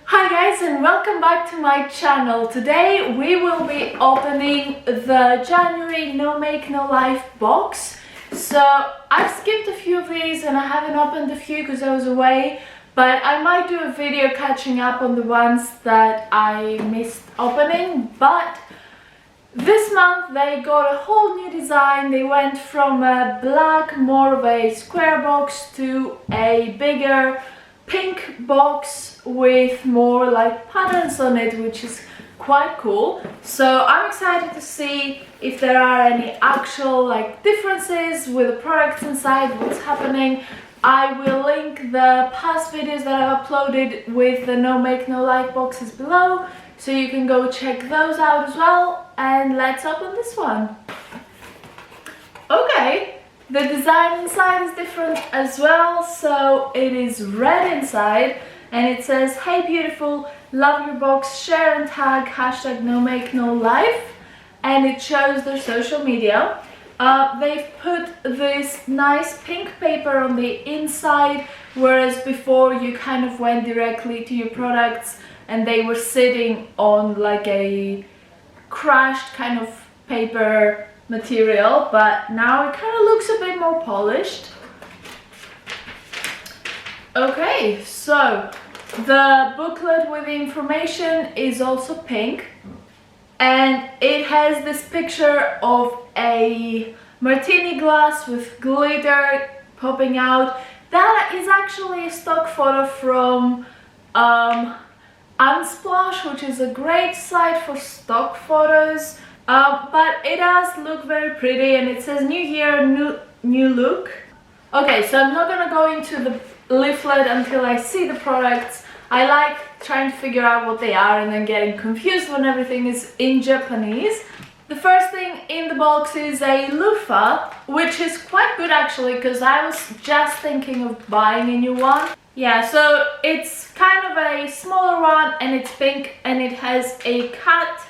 Hi guys, and welcome back to my channel. Today we will be opening the January No Make No Life box. So I've skipped a few of these and I haven't opened a few because I was away, but I might do a video catching up on the ones that I missed opening. But this month they got a whole new design. They went from a black, more of a square box, to a bigger pink box with more like patterns on it, which is quite cool. So I'm excited to see if there are any actual like differences with the products inside, what's happening. I will link the past videos that I've uploaded with the No Make No Life boxes below, so you can go check those out as well. And let's open this one. Okay. The design inside is different as well, so it is red inside and it says, "Hey beautiful, love your box, share and tag hashtag no make no life," and it shows their social media. They've put this nice pink paper on the inside, whereas before you kind of went directly to your products and they were sitting on like a crushed kind of paper material, but now it kind of looks a bit more polished. Okay, so the booklet with the information is also pink, and it has this picture of a martini glass with glitter popping out. That is actually a stock photo from Unsplash, which is a great site for stock photos. But it does look very pretty, and it says new year, new look. Okay, so I'm not gonna go into the leaflet until I see the products. I like trying to figure out what they are and then getting confused when everything is in Japanese. The first thing in the box is a loofah, which is quite good actually, because I was just thinking of buying a new one. Yeah, so it's kind of a smaller one and it's pink and it has a cat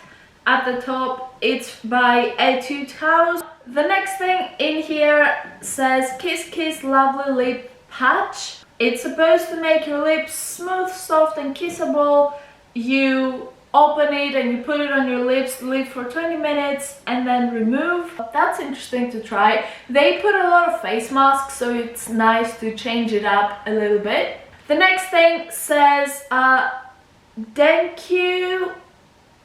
at the top. It's by Etude House. The next thing in here says Kiss Kiss Lovely Lip Patch. It's supposed to make your lips smooth, soft and kissable. You open it and you put it on your lips, leave for 20 minutes and then remove. That's interesting to try. They put a lot of face masks, so it's nice to change it up a little bit. The next thing says Denkyu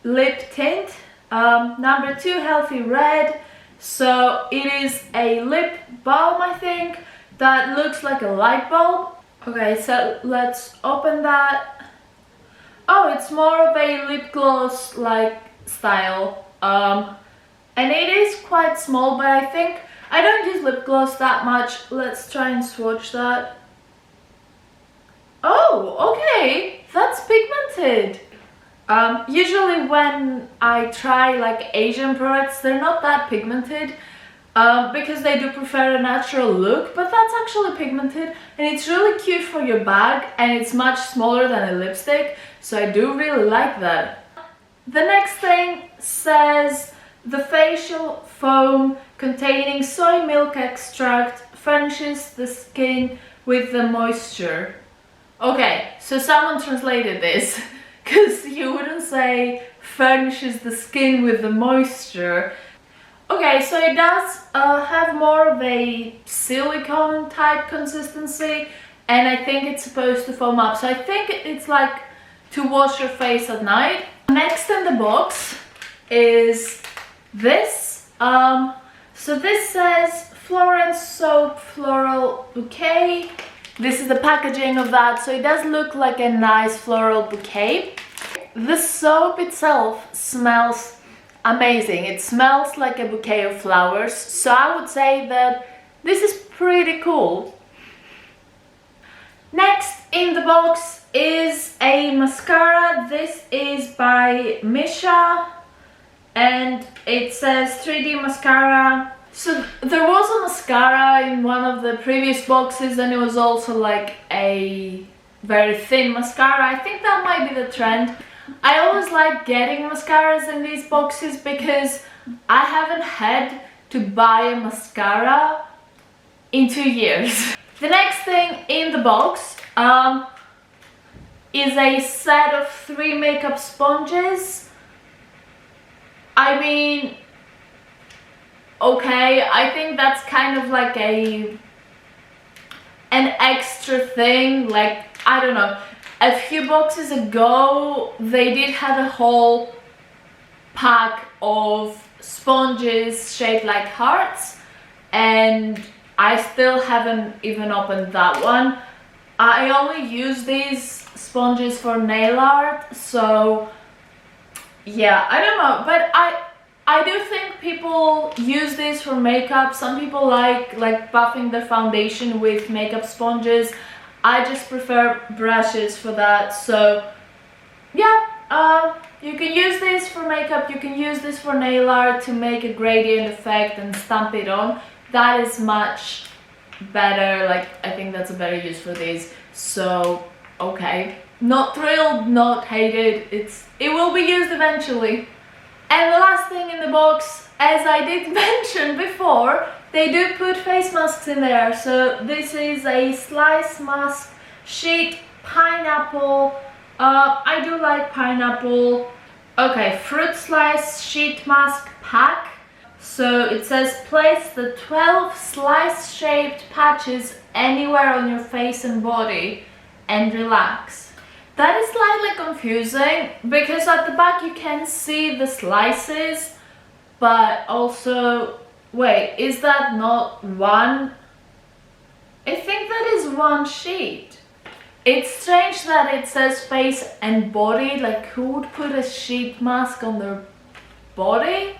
lip tint, number 2 healthy red. So it is a lip balm, I think, that looks like a light bulb. Okay, so let's open that. Oh, it's more of a lip gloss like style, and it is quite small, but I think I don't use lip gloss that much. Let's try and swatch that. Oh, okay, that's pigmented. Usually when I try like Asian products, they're not that pigmented because they do prefer a natural look, but that's actually pigmented and it's really cute for your bag, and it's much smaller than a lipstick, so I do really like that. The next thing says the facial foam containing soy milk extract furnishes the skin with the moisture. Okay, so someone translated this. Because you wouldn't say furnishes the skin with the moisture. Okay, so it does have more of a silicone type consistency, and I think it's supposed to foam up. So I think it's like to wash your face at night. Next in the box is this. So this says Florence Soap Floral Bouquet. This is the packaging of that, so it does look like a nice floral bouquet. The soap itself smells amazing. It smells like a bouquet of flowers, so I would say that this is pretty cool. Next in the box is a mascara. This is by Misha and it says 3D mascara. So there was a mascara in one of the previous boxes, and it was also like a very thin mascara. I think that might be the trend. I always like getting mascaras in these boxes because I haven't had to buy a mascara in 2 years. The next thing in the box is a set of 3 makeup sponges. I mean, okay, I think that's kind of like an extra thing. Like, I don't know, a few boxes ago they did have a whole pack of sponges shaped like hearts, and I still haven't even opened that one. I only use these sponges for nail art, so yeah, I don't know, but I do think people use this for makeup. Some people like buffing their foundation with makeup sponges. I just prefer brushes for that. So yeah, you can use this for makeup, you can use this for nail art to make a gradient effect and stamp it on. That is much better. Like, I think that's a better use for these. So okay, not thrilled, not hated, it will be used eventually. And the last thing in the box, as I did mention before, they do put face masks in there. So this is a slice mask sheet, pineapple. I do like pineapple. Okay, fruit slice sheet mask pack. So it says place the 12 slice shaped patches anywhere on your face and body and relax. That is slightly confusing because at the back you can see the slices, but also, wait, is that not one? I think that is one sheet. It's strange that it says face and body. Like, who would put a sheet mask on their body?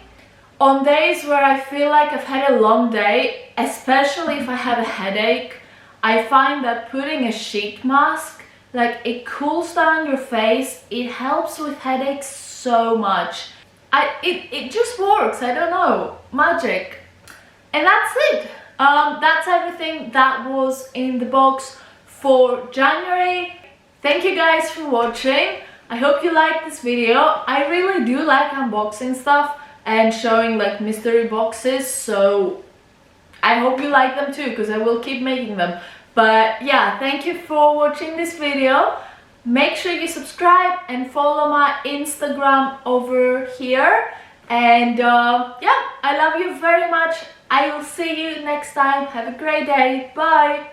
On days where I feel like I've had a long day, especially if I have a headache, I find that putting a sheet mask, like, it cools down your face, it helps with headaches so much. It just works, I don't know, magic. And that's it. That's everything that was in the box for January. Thank you guys for watching. I hope you liked this video. I really do like unboxing stuff and showing like mystery boxes, so I hope you like them too, because I will keep making them. But yeah, thank you for watching this video. Make sure you subscribe and follow my Instagram over here. And yeah, I love you very much. I will see you next time. Have a great day. Bye.